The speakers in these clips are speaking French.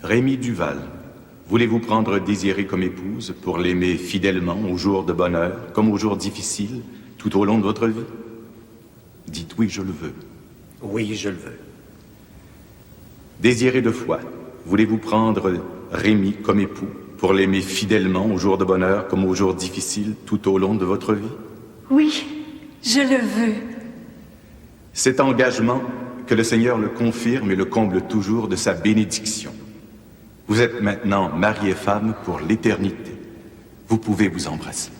Rémi Duval, voulez-vous prendre Désirée comme épouse pour l'aimer fidèlement aux jours de bonheur comme aux jours difficiles tout au long de votre vie? Dites oui, je le veux. Oui, je le veux. Désirée de foi, voulez-vous prendre Rémi comme époux pour l'aimer fidèlement aux jours de bonheur comme aux jours difficiles tout au long de votre vie? Oui, je le veux. Cet engagement, que le Seigneur le confirme et le comble toujours de sa bénédiction. Vous êtes maintenant mari et femme pour l'éternité. Vous pouvez vous embrasser.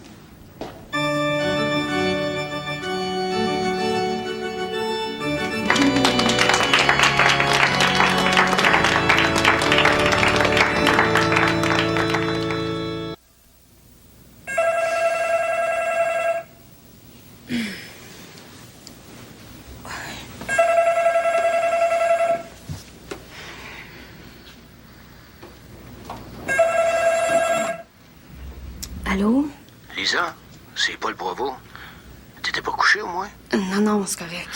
Allô? Lisa, c'est Paul Provost. T'étais pas couché au moins? Non, c'est correct.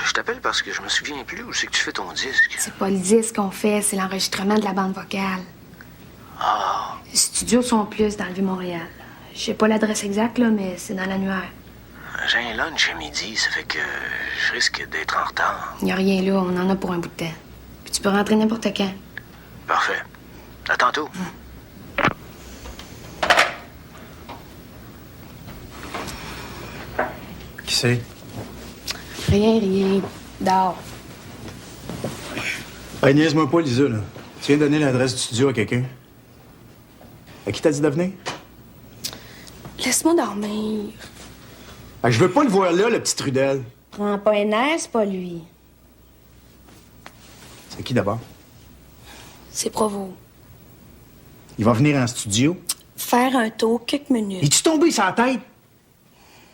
Je t'appelle parce que je me souviens plus où c'est que tu fais ton disque. C'est pas le disque qu'on fait, c'est l'enregistrement de la bande vocale. Ah, Les studios sont plus dans le Vieux-Montréal. Je sais pas l'adresse exacte, là, mais c'est dans l'annuaire. j'ai un lunch à midi, ça fait que je risque d'être en retard. Y a rien là, on en a pour un bout de temps. Puis tu peux rentrer n'importe quand. Parfait. À tantôt. Qui c'est? Rien. Dors. Hey, niaise-moi pas, Lisa, là. Tu viens de donner l'adresse du studio à quelqu'un. À qui t'as dit de venir? Laisse-moi dormir. Ah, je veux pas le voir là, le petit Trudel. Prends pas un air, c'est pas lui. C'est qui d'abord? C'est Provo. Il va venir en studio. Faire un tour quelques minutes. Es-tu tombé sur la tête?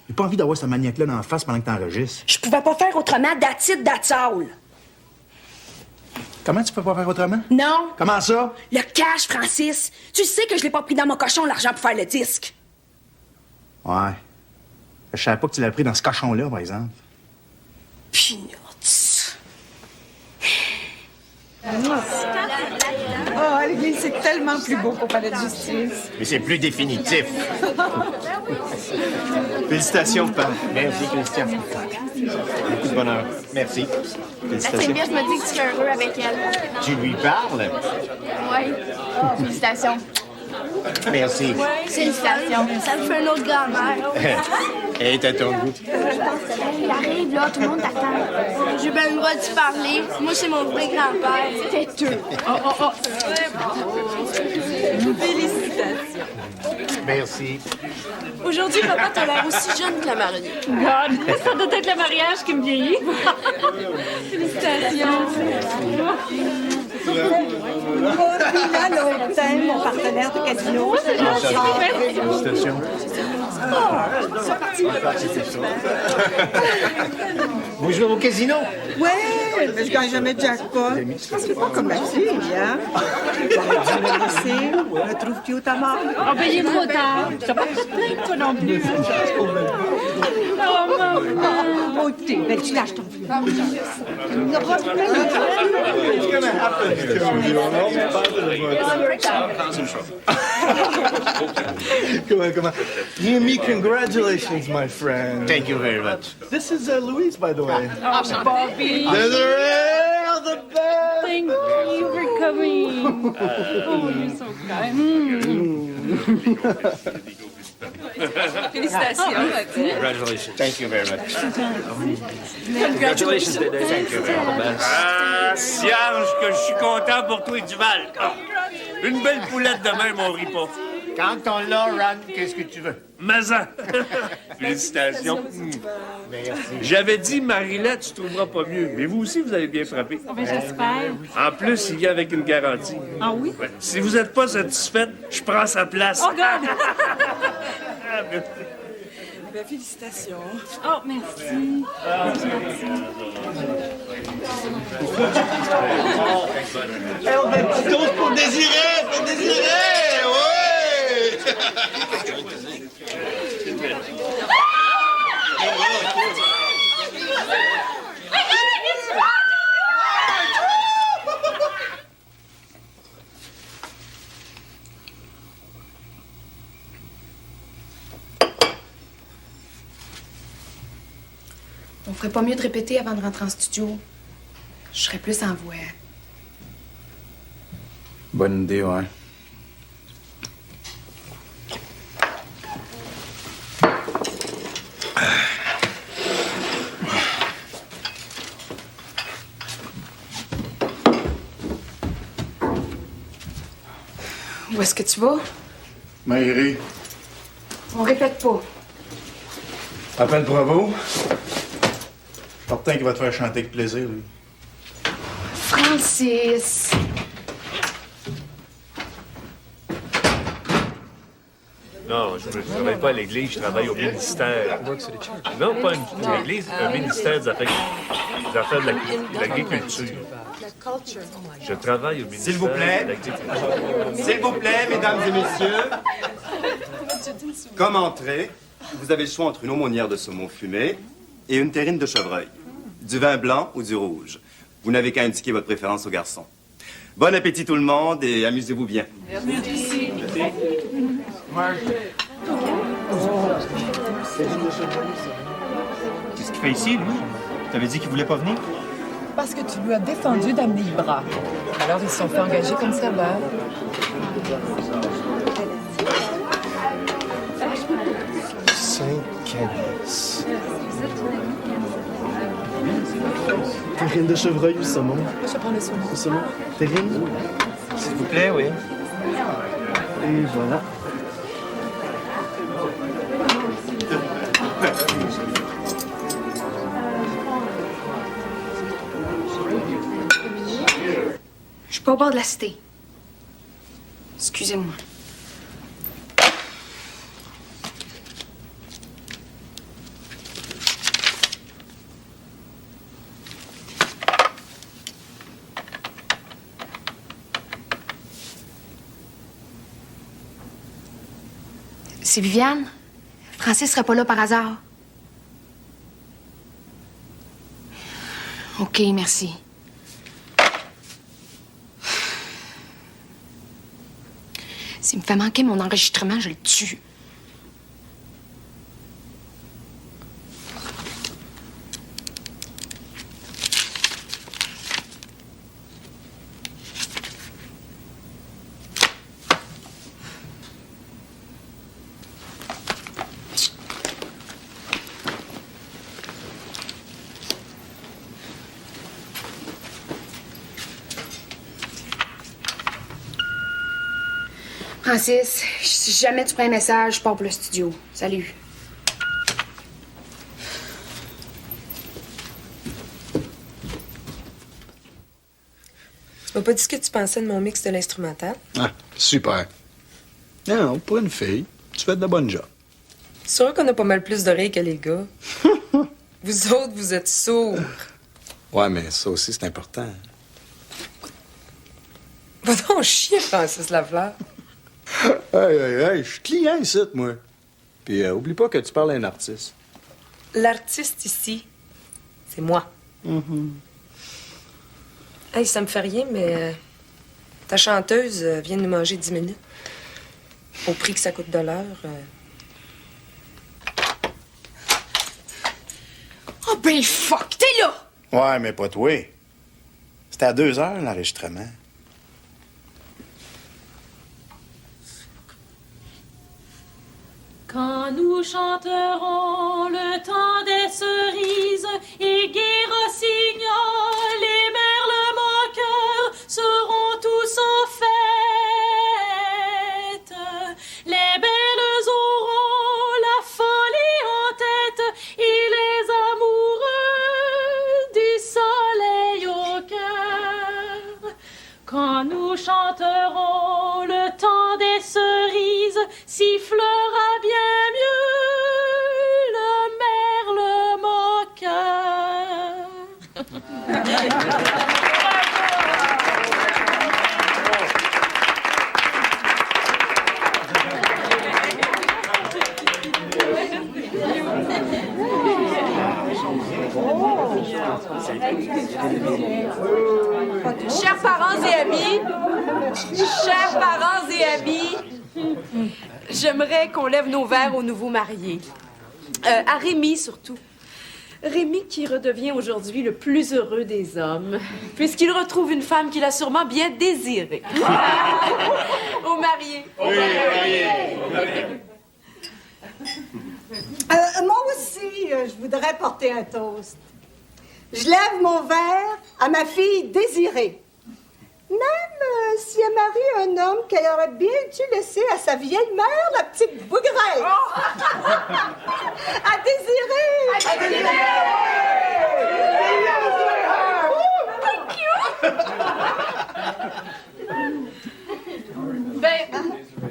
J'ai pas envie d'avoir cette maniaque-là dans la face pendant que t'enregistres. Je pouvais pas faire autrement, that's it, that's all. Comment tu peux pas faire autrement? Non. Comment ça? Le cash, Francis. Tu sais que je l'ai pas pris dans mon cochon, l'argent pour faire le disque. Ouais. Je savais pas que tu l'avais pris dans ce cochon-là, par exemple. Peanuts. Oh, l'église, c'est tellement plus beau qu'au palais de justice. Mais c'est plus définitif. Félicitations, papa. Merci, Christian. Beaucoup de bonheur. Merci. La Sainte-Vierge me dit que tu es heureux avec elle. Tu lui parles? Oui. Félicitations. Merci. Félicitations. Ça me fait une autre grand-mère. Elle est à ton goût. Il arrive, là, tout le monde t'attend. J'ai bien le droit d'y parler. Moi, c'est mon vrai grand-père. Têteux. Félicitations. Merci. Aujourd'hui, papa, t'as l'air aussi jeune que la mariée. God, ça doit être le mariage qui me vieillit. Félicitations. Oh, puis là, Loïc, mon partenaire de casino. Félicitations. Vous jouez au casino? Ouais, mais je gagne jamais de jackpot. C'est pas comme la fille, hein? J'aurais dû le laisser. Je le trouve cute à mort. Ah, ben, il est trop tard. T'as pas pu te plaindre, toi non plus. Oh, maman. Oh, t'es belle, tu lâches ton fils. Come on. Me, congratulations, my friend. Thank you very much. This is Louise, by the way. Oh, Bobby. Desiree, all the best. Thank you for coming. Oh, you're so kind. Félicitations. Congratulations. Thank you very much. Congratulations, Dédé. Thank you. All the best. Ah, Serge, que je suis content pour toi, Duval. Ah, une belle poulette de même, on rit pas. Quand on l'a, Ron, qu'est-ce que tu veux? Mais-en. Félicitations. Merci. J'avais dit, Marilette, tu trouveras pas mieux. Mais vous aussi, vous avez bien frappé. Oh, ben, j'espère. En plus, il vient avec une garantie. Ah oui? Ouais. Si vous n'êtes pas satisfaite, je prends sa place. Oh, God. Ben, félicitations. Oh, merci. Hey, on fait une petite toast pour Désirée, ouais! On ferait pas mieux de répéter avant de rentrer en studio. Je serais plus en voix. Bonne idée, ouais. Où est-ce que tu vas? Maïri, On répète pas. appelle Bravo. Certain qu'il va te faire chanter avec plaisir, lui. Francis! Non, je ne travaille pas à l'église, je travaille au ministère. Non, pas une église, un ministère des affaires de l'agriculture. Je travaille au ministère S'il vous plaît. de l'agriculture. S'il vous plaît, mesdames et messieurs. Comme entrée, vous avez le choix entre une aumônière de saumon fumé et une terrine de chevreuil. Du vin blanc ou du rouge. Vous n'avez qu'à indiquer votre préférence au garçon. Bon appétit tout le monde et amusez-vous bien. Merci. Qu'est-ce qu'il fait ici, lui? T'avais dit qu'il voulait pas venir? Parce que tu lui as défendu d'amener Ibra. Alors, ils se sont fait engager comme serveurs. Saint-Calice. Terrine de chevreuil ou saumon? Moi, je prends le saumon. Le saumon? Terrine? S'il vous plaît, oui. Et voilà. Je suis pas au bord de la cité. Excusez-moi. C'est Viviane? Francis serait pas là par hasard? OK, merci. S'il me fait manquer mon enregistrement, je le tue. Francis, si jamais tu prends un message, je pars pour le studio. Salut. Tu m'as pas dit ce que tu pensais de mon mix de l'instrumental? Ah, super. Non, pour une fille, tu fais de la bonne job. C'est sûr qu'on a pas mal plus d'oreilles que les gars. Vous autres, vous êtes sourds. Ouais, mais ça aussi, c'est important. Va donc chier, Francis Lafleur. Hey, je suis client ici, moi. Puis oublie pas que tu parles à un artiste. L'artiste ici, c'est moi. Hey, ça me fait rien, mais ta chanteuse vient de nous manger 10 minutes. Au prix que ça coûte de l'heure. Oh ben fuck, t'es là! Ouais, mais pas toi. C'était à 2 heures, l'enregistrement. Quand nous chanterons le temps des cerises et Guy Rossignol, les merles moqueurs seront tous en fête. Les belles auront la folie en tête et les amoureux du soleil au cœur. Quand nous chanterons le temps des cerises, sifflera bien mieux le merle moqueur. Chers parents et amis, j'aimerais qu'on lève nos verres aux nouveaux mariés. À Rémi, surtout. Rémi qui redevient aujourd'hui le plus heureux des hommes, puisqu'il retrouve une femme qu'il a sûrement bien désirée. Au marié. Oui, marié. Moi aussi, je voudrais porter un toast. Je lève mon verre à ma fille désirée. Même si elle marie un homme qu'elle aurait bien dû laisser à sa vieille mère, la petite bougresse. À désirer! À désirer! Ben,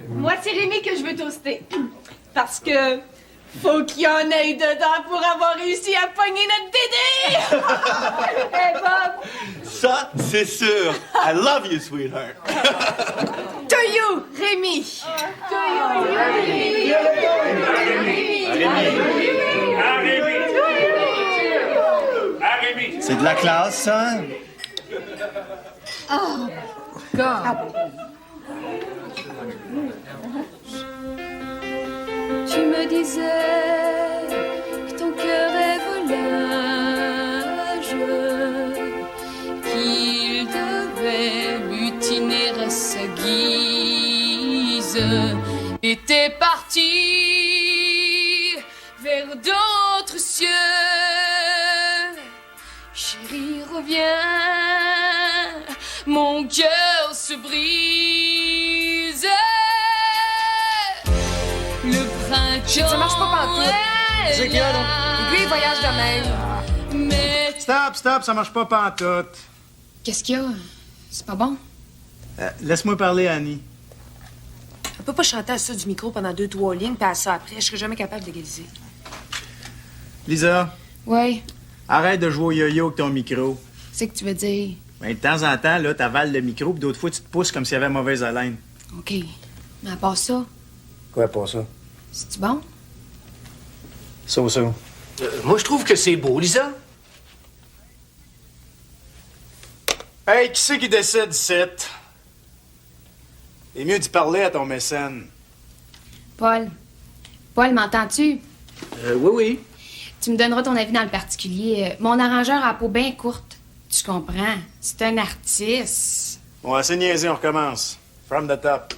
moi, c'est Rémi que je veux toaster. Parce que faut qu'il y en ait dedans pour avoir réussi à pogner notre Dédé! Hey, Bob! Ça, c'est sûr. I love you, sweetheart. To you, Rémi! To you, Rémi! C'est de la classe, ça? Oh, God. Tu me disais que ton cœur est volage, qu'il devait mutiner à sa guise, et t'es parti vers d'autres cieux. Chérie, reviens, mon cœur se brise. Le printemps. Ça marche pas pantoute. C'est qu'il y a, là? Lui, il voyage de même. Mais Stop, ça marche pas pantoute. Qu'est-ce qu'il y a? C'est pas bon? Laisse-moi parler à Annie. On peut pas chanter à ça du micro pendant 2-3 lignes, puis à ça après. Je serais jamais capable d'égaliser. Lisa, Ouais. arrête de jouer au yo-yo avec ton micro. C'est que tu veux dire? Ben, de temps en temps, là, t'avales le micro, puis d'autres fois, tu te pousses comme s'il y avait mauvaise haleine. OK. Mais à part ça, Quoi, pas ça? c'est-tu bon? Ça. Moi, je trouve que c'est beau, Lisa. Hey, qui c'est qui décide ici? C'est mieux d'y parler à ton mécène. Paul. Paul, m'entends-tu? Oui. Tu me donneras ton avis dans le particulier. Mon arrangeur a la peau bien courte. Tu comprends? C'est un artiste. Bon, assez niaisé, on recommence. From the top.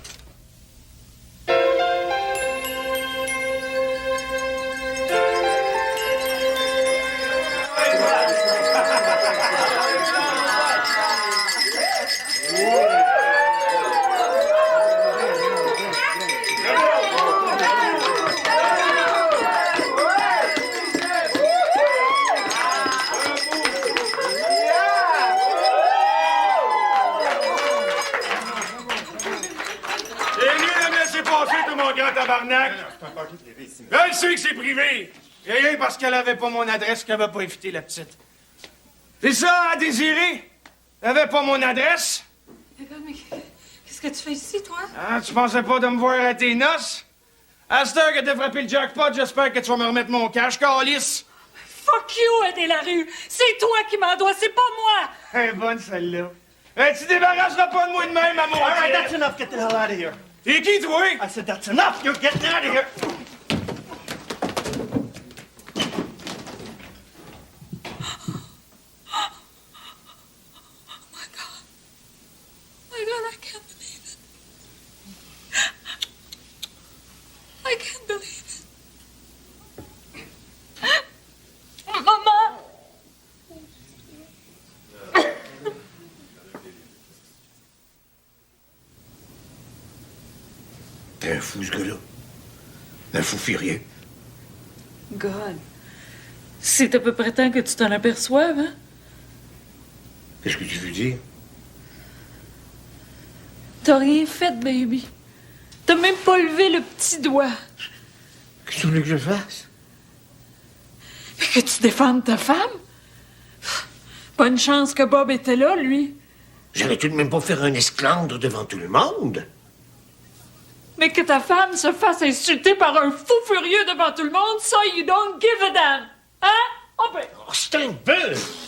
Tabarnak! Je sais que c'est privé! Et rien parce qu'elle avait pas mon adresse qu'elle va pas éviter, la petite. C'est ça, à désirer? Elle avait pas mon adresse? Mais qu'est-ce que tu fais ici, toi? Ah, tu pensais pas de me voir à tes noces? À cette heure que t'as frappé le jackpot, j'espère que tu vas me remettre mon cash, calice! fuck you, Eddie Larue! C'est toi qui m'en dois, c'est pas moi! Elle est bonne, celle-là. Tu débarrasseras pas de moi de même, à mon All right, that's enough. Get the hell out of here. T'es qui, toi? I said that's enough. You're getting out of here. My God, I can't believe it. I can't believe it. Maman! T'es un fou, ce gars-là. Un fou furieux. God. C'est à peu près temps que tu t'en aperçoives, hein? Qu'est-ce que tu veux dire? T'as rien fait, baby. T'as même pas levé le petit doigt. Qu'est-ce que tu veux que je fasse? Mais que tu défendes ta femme? Bonne chance que Bob était là, lui. J'allais tout de même pas faire un esclandre devant tout le monde. Mais que ta femme se fasse insulter par un fou furieux devant tout le monde, ça, you don't give a damn. Hein? Oh ben... Oh, c'est un bœuf!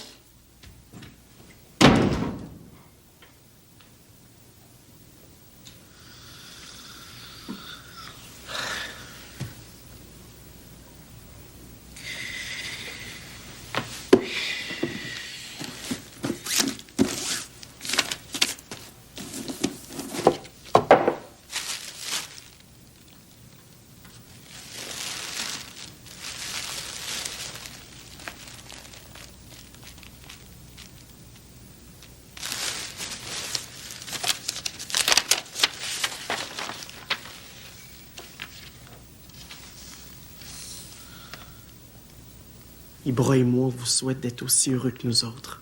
Ibra et moi, on vous souhaite d'être aussi heureux que nous autres.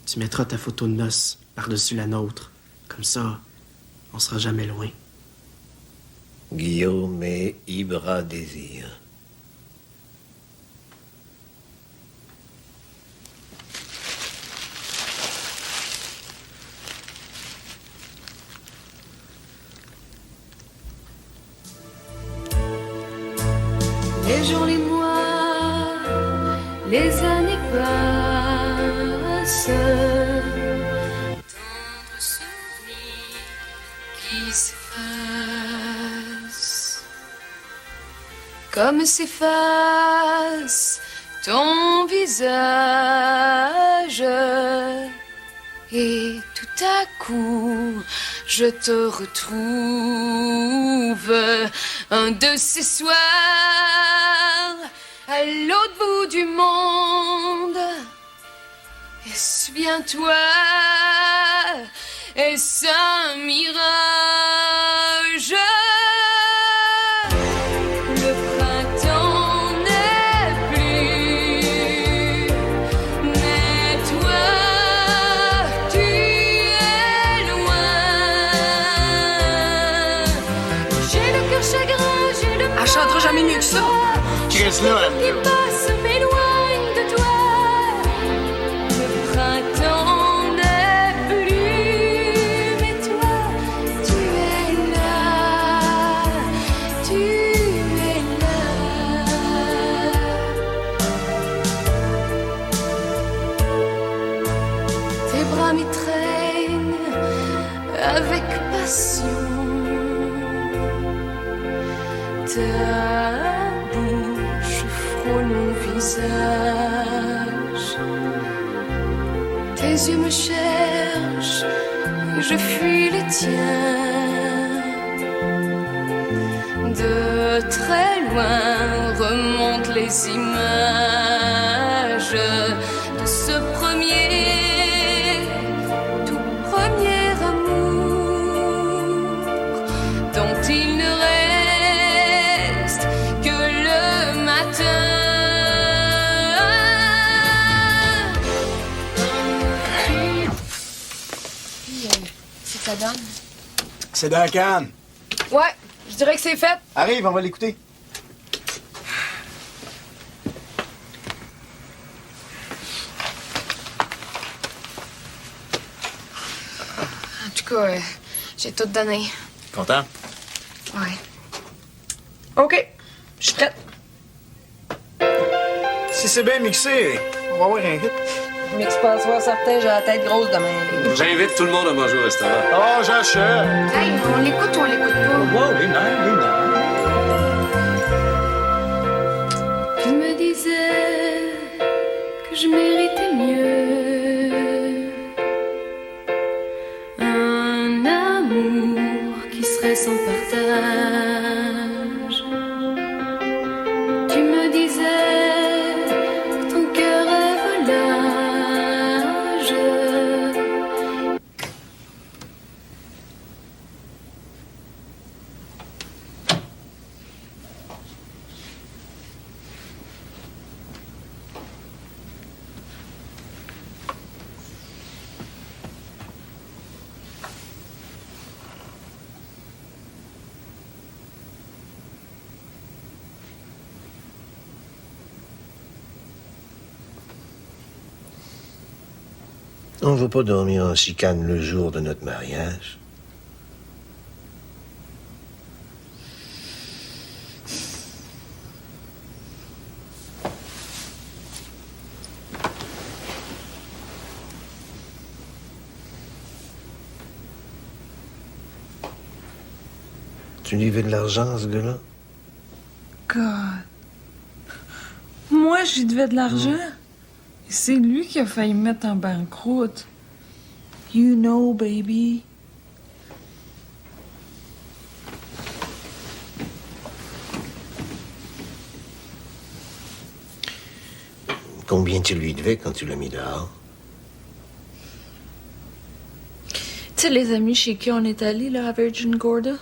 Tu mettras ta photo de noces par-dessus la nôtre. Comme ça, on sera jamais loin. Guillaume et Ibra Désir. Les jours, les mois, les années passent. Tendre souvenir qui s'efface. Comme s'efface ton visage. Et tout à coup, je te retrouve un de ces soirs à l'autre bout du monde. Et souviens-toi, est-ce un mirage? Le printemps n'est plus, mais toi, tu es loin. J'ai le cœur chagrin, j'ai le Elle chantera jamais mieux que ça. Chris, là, qui passe m'éloigne de toi. Le printemps n'est plus, mais toi, tu es là, tu es là. Tes bras m'y traînent avec passion. Ta bouche frôle mon visage. Tes yeux me cherchent et je fuis les tiens. De très loin remontent les images de ce tout premier amour dont il ne reste que le matin. C'est que ça donne? C'est dans la canne. Ouais, je dirais que c'est fait. Arrive, on va l'écouter. En tout cas, j'ai tout donné. Content? Ouais. OK, je suis prête. Si c'est bien mixé, on va avoir un hit. Je mixe pas à soir certain, j'ai la tête grosse demain. J'invite tout le monde à manger au restaurant. Oh, j'achète! Hey, on l'écoute ou on l'écoute pas? Wow, les nerfs, les nerfs. Tu me disais que je méritais mieux. Un amour qui serait sans partage. Tu me disais que ton cœur est volage. On ne va pas dormir en chicane le jour de notre mariage. Tu lui veux de l'argent, ce gars-là? God. Moi, j'y devais de l'argent. C'est lui qui a failli me mettre en banqueroute. You know, baby. Combien tu lui devais quand tu l'as mis dehors? Tu sais, les amis chez qui on est allés, là, à Virgin Gorda?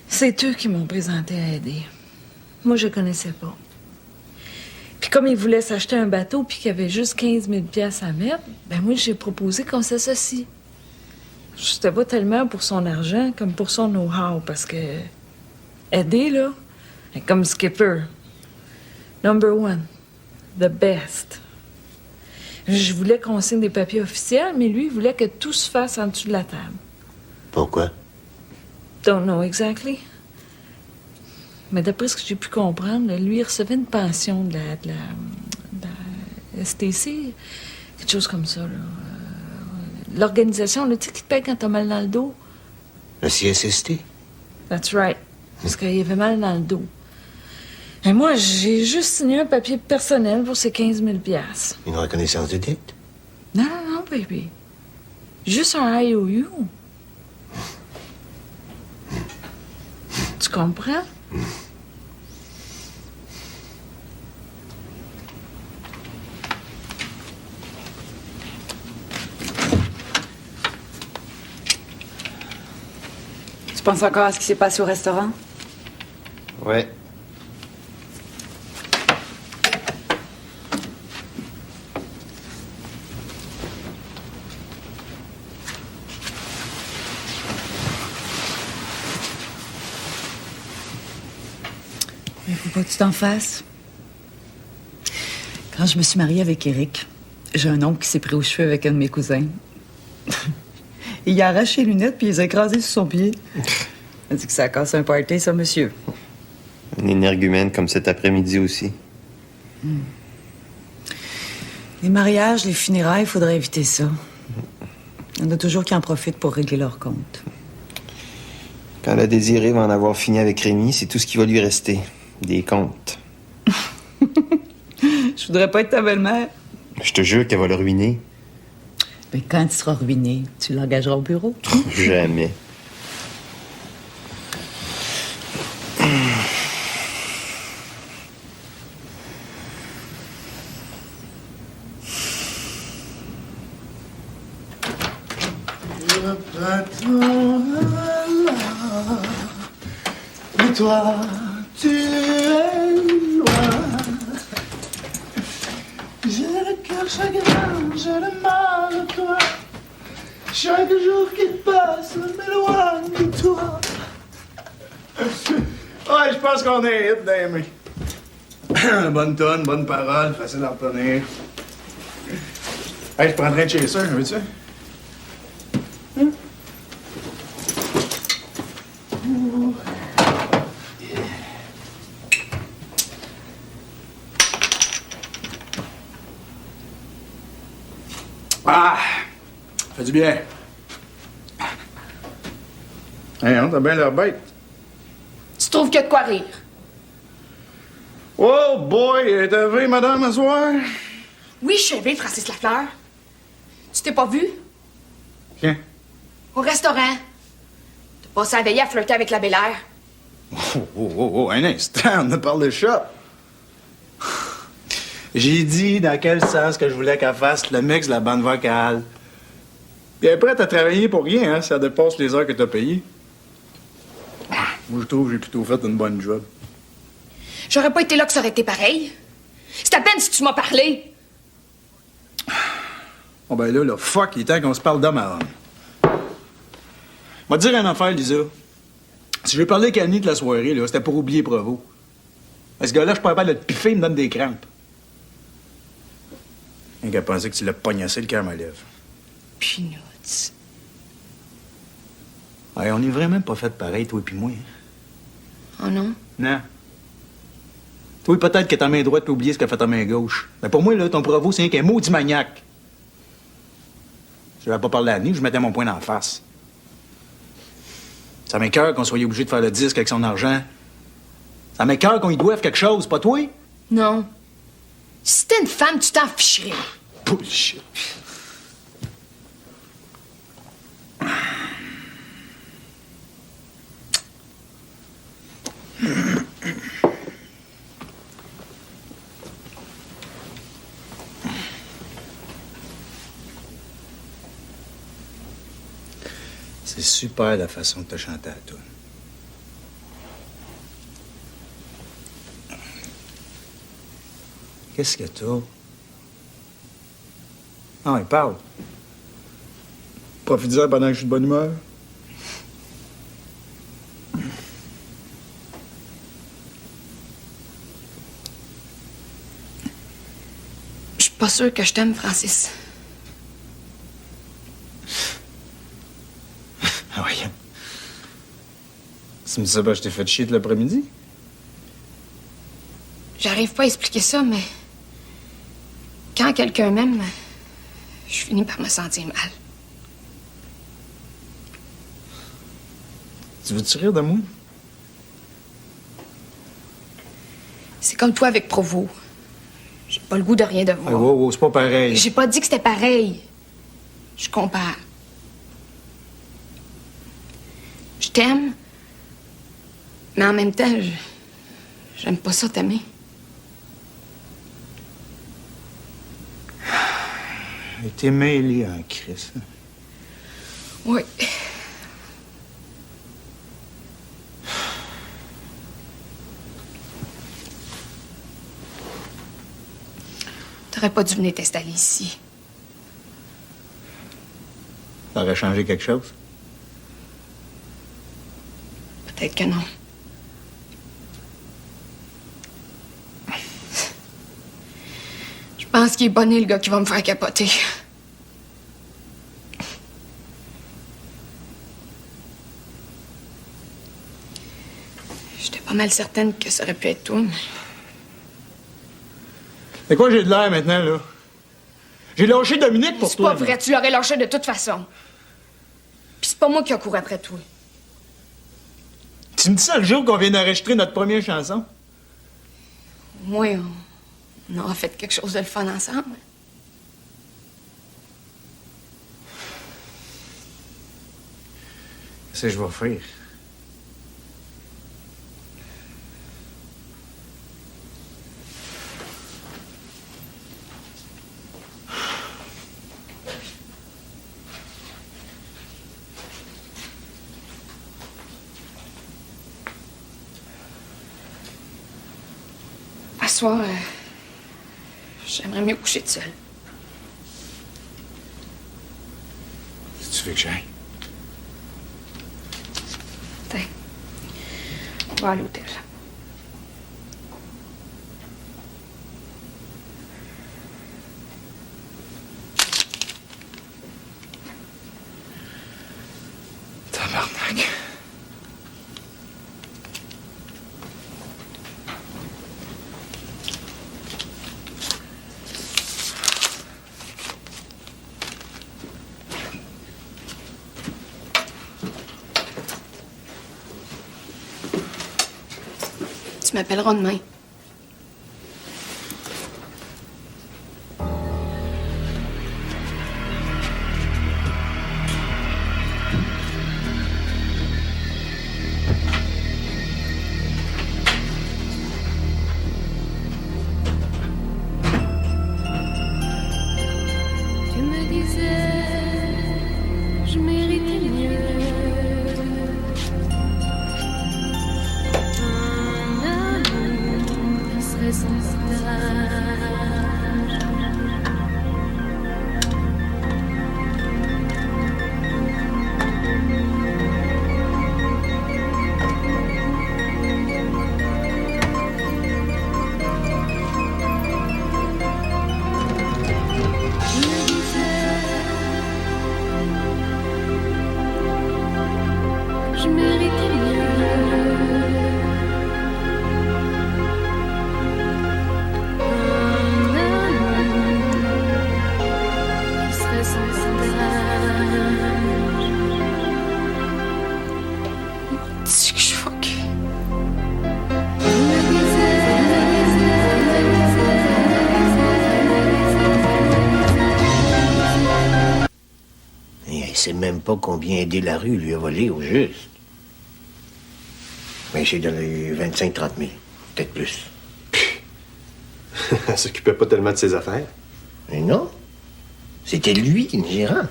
C'est eux qui m'ont présenté à aider. Moi, je connaissais pas. comme il voulait s'acheter un bateau puis qu'il avait juste 15 000 $ à mettre, ben moi, j'ai proposé qu'on s'associe. C'était pas tellement pour son argent comme pour son know-how, parce que aider, là, comme skipper, number one, the best. Je voulais qu'on signe des papiers officiels, mais lui, il voulait que tout se fasse en dessous de la table. Pourquoi? Don't know exactly. Mais d'après ce que j'ai pu comprendre, lui, il recevait une pension de la STC, quelque chose comme ça, là. L'organisation, le titre qui te paye quand t'as mal dans le dos. Le CSST? That's right. Parce qu'il avait mal dans le dos. Et moi, j'ai juste signé un papier personnel pour ces 15 000 $. Une reconnaissance de dette? Non, baby. Juste un IOU. Tu comprends? Tu penses encore à ce qui s'est passé au restaurant? Ouais. Il faut pas que tu t'en fasses. Quand je me suis mariée avec Eric, j'ai un oncle qui s'est pris aux cheveux avec un de mes cousins. Il a arraché les lunettes puis il les a écrasées sous son pied. Il a dit que ça a cassé un party, ça, monsieur. Un énergumène comme cet après-midi aussi. Les mariages, les funérailles, il faudrait éviter ça. Il y en a toujours qui en profitent pour régler leur compte. Quand la Désirée va en avoir fini avec Rémi, c'est tout ce qui va lui rester. Des comptes. Je voudrais pas être ta belle-mère. Je te jure qu'elle va le ruiner. Mais quand tu seras ruiné, tu l'engageras au bureau. Jamais. Et toi, tu es loin. J'ai le cœur chagrin, j'ai le mal de toi. Chaque jour qui passe m'éloigne de toi. Ouais, je pense qu'on est hit d'aimer. Bonne tonne, bonne parole, facile à retenir. Hey, je prendrais un chaser, veux-tu? Ah! Fait du bien. Hey, on t'as bien l'air bête. Tu trouves qu'il y a de quoi rire? Oh boy, t'as vu madame, à soir? Oui, je suis levée, Francis Lafleur. Tu t'es pas vu? Tiens. Au restaurant. T'as passé la veillée à flirter avec la belle-aire. Oh, un instant, on a parlé de shop. J'ai dit dans quel sens que je voulais qu'elle fasse le mix de la bande vocale. Puis elle est prête à travailler pour rien, hein, si ça dépasse les heures que t'as payées. Moi, je trouve que j'ai plutôt fait une bonne job. J'aurais pas été là que ça aurait été pareil. C'est à peine si tu m'as parlé. Bon, ben là, fuck, il est temps qu'on se parle d'homme à homme. Va te dire une affaire, Lisa. Si j'ai parlé avec Annie de la soirée, là, c'était pour oublier Provo. Ce gars-là, je suis pas capable de te piffer, il me donne des crampes. Rien qu'à penser que tu l'as pognassé, le cœur me lève. Peanuts. Ouais, on est vraiment pas fait pareil, toi et puis moi. Hein? Oh non? Non. Toi, peut-être que ta main droite peut oublier ce qu'a fait ta main gauche. Mais pour moi, là, ton Provo, c'est rien qu'un maudit maniaque. Si j'avais pas parlé à Annie, je mettais mon poing dans la face. Ça m'écoeure qu'on soit obligé de faire le disque avec son argent. Ça m'écoeure qu'on y doive quelque chose, pas toi? Non. Si t'es une femme, tu t'en ficherais. Bullshit. C'est super la façon que t'as chanté à la toune. Qu'est-ce que t'as? Ah, il parle. Profite-en pendant que je suis de bonne humeur. Je suis pas sûre que je t'aime, Francis. Ah oui. Tu me dis ça, je t'ai fait chier tout l'après-midi? J'arrive pas à expliquer ça, mais quand quelqu'un m'aime, je finis par me sentir mal. Tu veux-tu rire de moi? C'est comme toi avec Provo. J'ai pas le goût de rien devoir. Hey, wow, c'est pas pareil. J'ai pas dit que c'était pareil. Je compare. Je t'aime, mais en même temps, j'aime pas ça t'aimer. Et t'es mêlé en Christ. Oui. T'aurais pas dû venir t'installer ici. Ça aurait changé quelque chose? Peut-être que non. Je pense qu'il est bonné, le gars qui va me faire capoter. J'étais pas mal certaine que ça aurait pu être toi, mais... Mais quoi, j'ai de l'air maintenant, là? J'ai lâché Dominique pour C'est toi. pas vrai, tu l'aurais lâché de toute façon. Puis c'est pas moi qui a couru après toi. Tu me dis ça le jour qu'on vient d'enregistrer notre première chanson? Moi, on aura fait quelque chose de le fun ensemble. Qu'est-ce que je vais faire? À soir, j'aimerais mieux coucher toute seule. Si tu veux que j'aille. Tiens, on va à l'hôtel. Tabarnak. Tu m'appelleras demain. Tu me disais, je méritais mieux. Un amour qui serait sans âge. Tu me disais, je méritais mieux. Un amour qui serait sans âge. Tu que je fuck. Tu me disais, Et elle sait même pas combien aider la rue lui a volé au juste. Mais j'ai donné 25-30 000, peut-être plus. Elle s'occupait pas tellement de ses affaires. Mais non, c'était lui, le gérant.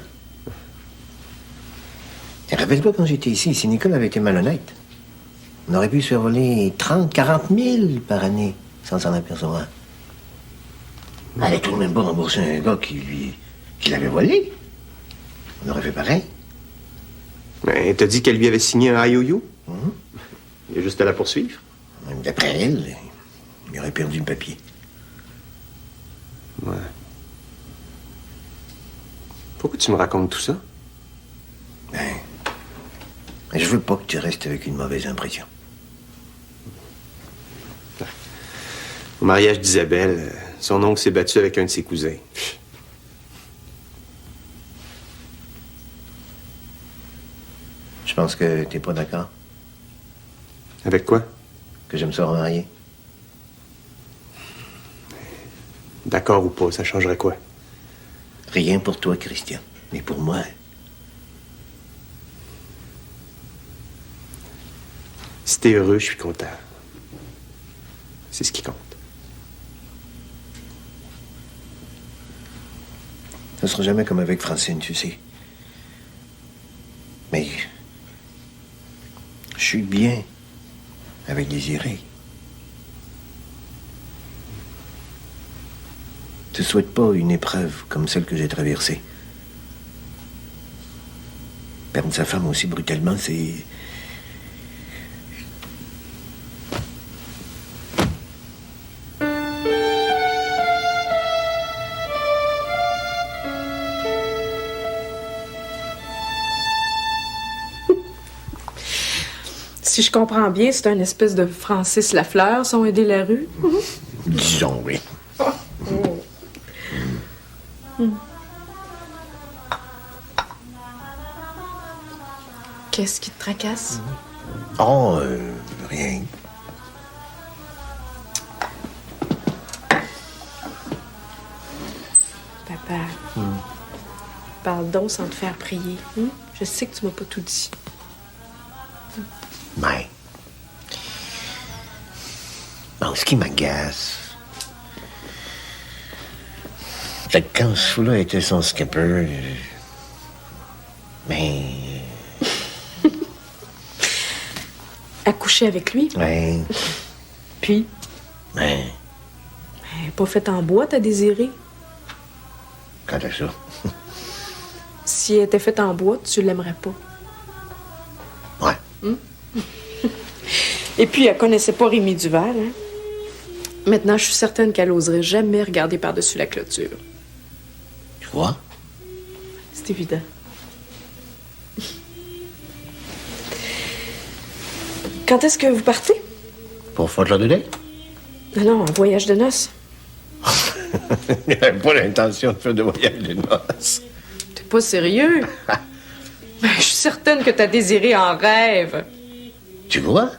Et rappelle-toi quand j'étais ici, si Nicole avait été malhonnête, on aurait pu se faire voler 30-40 000 par année sans s'en apercevoir. Elle n'allait tout de même pas rembourser un gars qui l'avait volé. On aurait fait pareil. Mais t'as dit qu'elle lui avait signé un IOU? Il y a juste à la poursuivre. Même d'après elle, il aurait perdu le papier. Ouais. Pourquoi tu me racontes tout ça? Ben, je veux pas que tu restes avec une mauvaise impression. Au mariage d'Isabelle, son oncle s'est battu avec un de ses cousins. Je pense que t'es pas d'accord. Avec quoi? Que je me sois remarié. D'accord ou pas, ça changerait quoi? Rien pour toi, Christian. Mais pour moi... Si t'es heureux, je suis content. C'est ce qui compte. Ça sera jamais comme avec Francine, tu sais. Mais... je suis bien avec Désiré. Je te souhaite pas une épreuve comme celle que j'ai traversée. Perdre sa femme aussi brutalement, c'est... Si je comprends bien, c'est un espèce de Francis Lafleur, son Aider la rue. Disons, oui. Qu'est-ce qui te tracasse? Oh, rien. Papa, parle donc sans te faire prier. Je sais que tu m'as pas tout dit. Mais... bon, ce qui m'agace... c'est que quand ce fou-là était son skipper... mais... Accoucher avec lui? ouais... Puis? mais... Pas faite en bois, t'as désiré? Quand t'as ça? Si elle était faite en bois, tu l'aimerais pas. Ouais. Et puis, elle connaissait pas Rémi Duval, hein? Maintenant, je suis certaine qu'elle oserait jamais regarder par-dessus la clôture. Tu vois? C'est évident. Quand est-ce que vous partez? Pour Fort Lauderdale? Non, en voyage de noces. Il n'avait pas l'intention de faire de voyage de noces. T'es pas sérieux? Ben, je suis certaine que t'as désiré en rêve. Tu vois?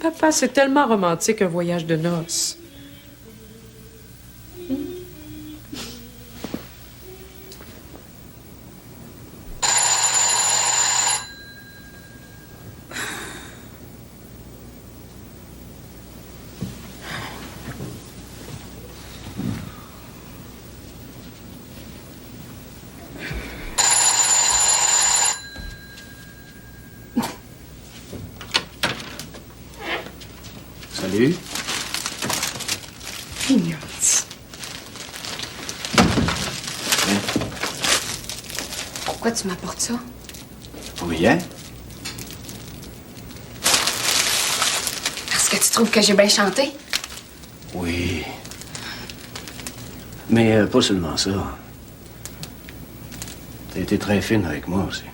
Papa, c'est tellement romantique, un voyage de noces. Salut. Ignote. Pourquoi tu m'apportes ça? Oui, hein? Parce que tu trouves que j'ai bien chanté? Oui. Mais pas seulement ça. T'as été très fine avec moi aussi.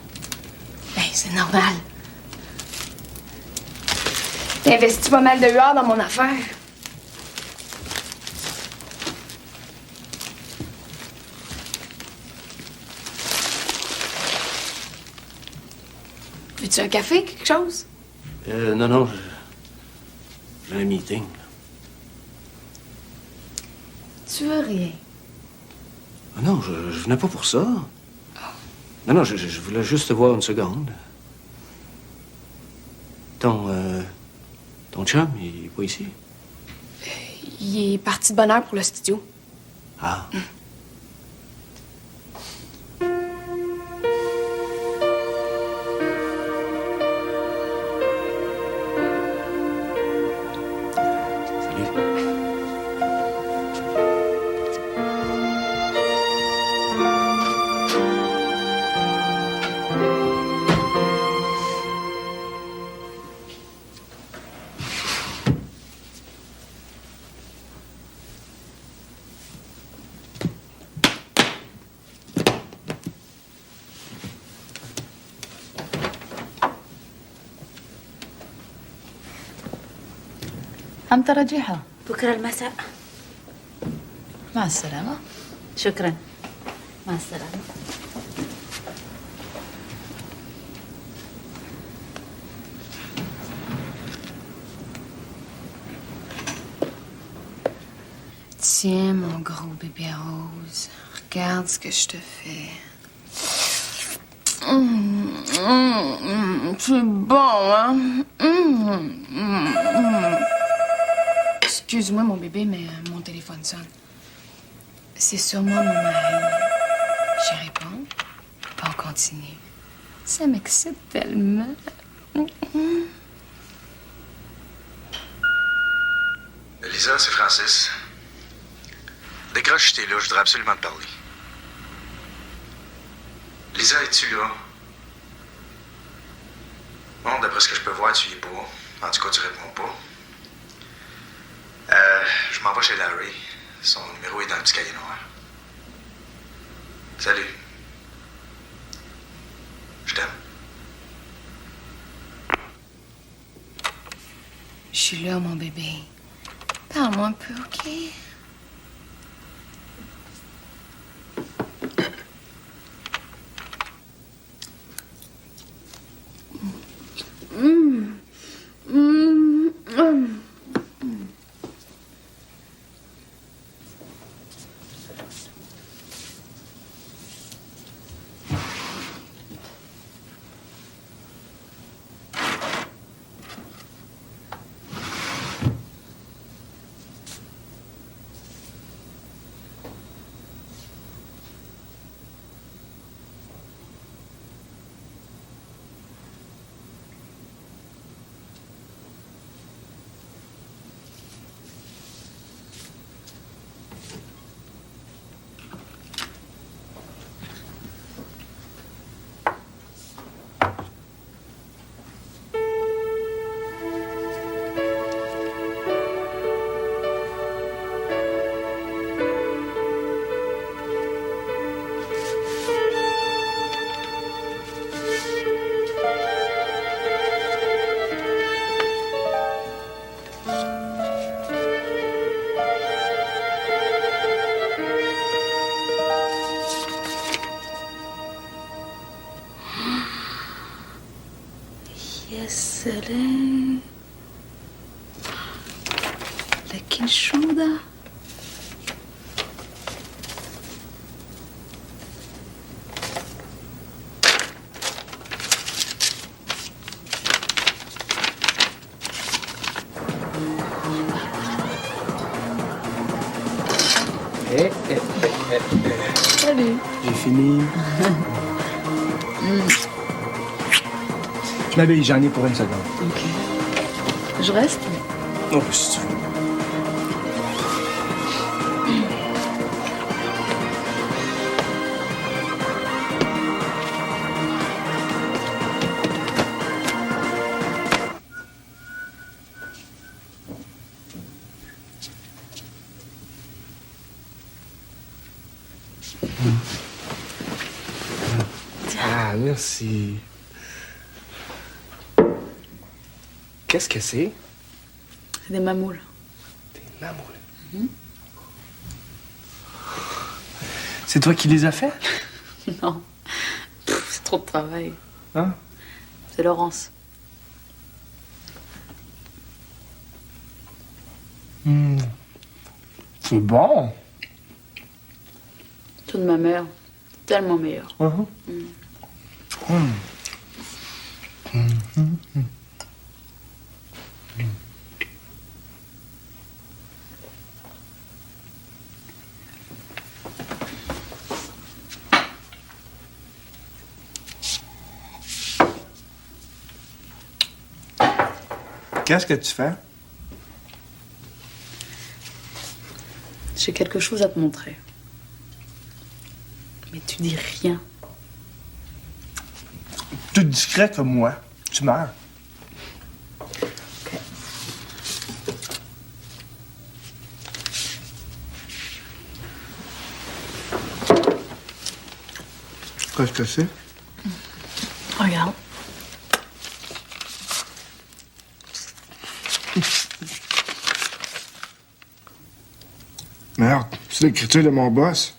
Ben, c'est normal. J'ai investi pas mal de heures dans mon affaire. Veux-tu un café, quelque chose? Non, j'ai un meeting. Tu veux rien? Ah non, je venais pas pour ça. Non, je voulais juste te voir une seconde. Ton chum, il est pas ici? Il est parti de bonne heure pour le studio. Ah. أمتى راجعها؟ بكرة المساء. مع السلامة. شكرا. مع السلامة. Tiens, mon gros bébé rose, regarde ce que je te fais. C'est bon, hein? Excuse-moi, mon bébé, mais mon téléphone sonne. C'est sûrement mon mari. Je réponds, puis on continue. Ça m'excite tellement. Lisa, c'est Francis. Décroche, t'es là, je voudrais absolument te parler. Lisa, es-tu là? Bon, d'après ce que je peux voir, tu y es pas. En tout cas, tu réponds pas. Je m'en vais chez Larry. Son numéro est dans le petit cahier noir. Salut. Je t'aime. Je suis là, mon bébé. Parle-moi un peu, OK? يا سلام، لكن شو ده؟ Salut. J'ai fini. M'habille, j'en ai pour une seconde. Ok. Je reste? Oh, si tu veux. Ah, merci. Qu'est-ce que c'est? C'est des mamoules. Des mamoules? C'est toi qui les as fait? Non. C'est trop de travail. Hein? C'est Laurence. C'est bon. Tout de ma mère. Tellement meilleur. Qu'est-ce que tu fais? J'ai quelque chose à te montrer. Mais tu dis rien. Tout discret comme moi. Tu meurs. Ok. Qu'est-ce que c'est? Regarde. C'est l'écriture de mon boss.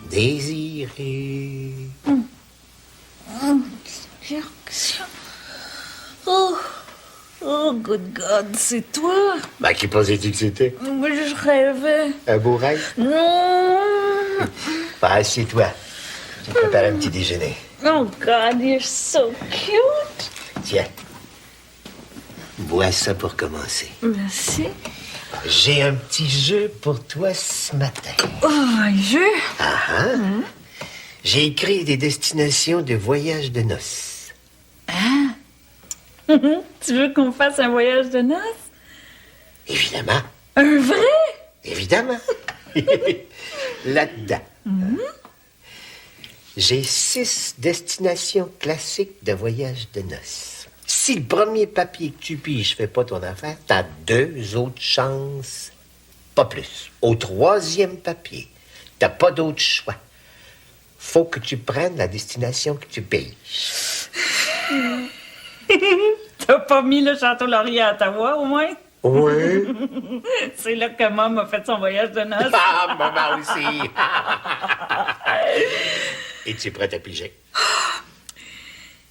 Désiré. Oh, good God, c'est toi? Ben, qui pensais-tu que c'était? Moi, je rêvais. Un beau rêve? Non! Ben, assieds-toi. Je vais te préparer un petit déjeuner. Oh, God, you're so cute. Tiens. Bois ça pour commencer. Merci. J'ai un petit jeu pour toi ce matin. Oh, un jeu? Ah ah. J'ai écrit des destinations de voyage de noces. Hein? Tu veux qu'on fasse un voyage de noces? Évidemment. Un vrai? Évidemment. Là-dedans. J'ai 6 destinations classiques de voyage de noces. Si le premier papier que tu piges fait pas ton affaire, t'as 2 autres chances. Pas plus. Au 3e papier, t'as pas d'autre choix. Faut que tu prennes la destination que tu piges. T'as pas mis le Château Laurier à Ottawa, au moins? Oui. C'est là que maman a fait son voyage de noces. Ah, maman aussi. Et tu es prête à piger?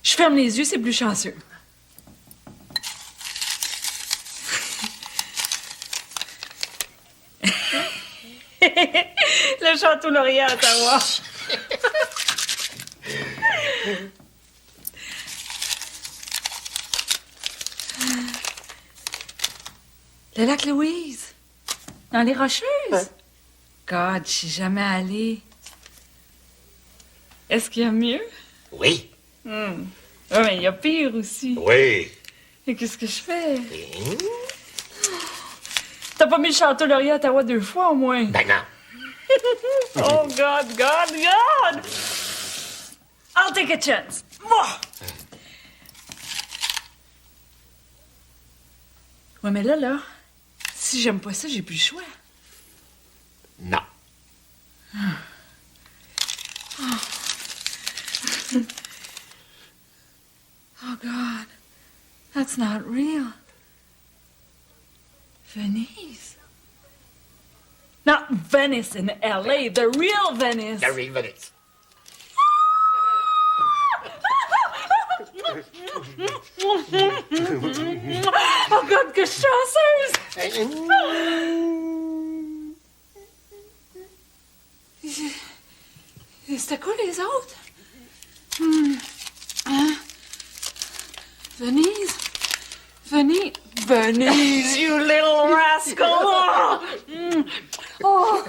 Je ferme les yeux, c'est plus chanceux. Le Château Laurier à Ottawa. Le lac Louise. Dans les Rocheuses. Ouais. God, je suis jamais allée. Est-ce qu'il y a mieux? Oui. Oui, mais il y a pire aussi. Oui. Et qu'est-ce que je fais? T'as pas mis le Château Laurier à Ottawa 2 fois, au moins? Ben non. Oh, God, God, God! I'll take a chance. Ouais, mais là, si j'aime pas ça, j'ai plus le choix. Non. Oh, God. That's not real. Venice. Not Venice in L.A., the real Venice. The real Venice. Oh, God, que chanceuse! C'était quoi les autres? Hein? Venise? Venise, you little rascal! Oh!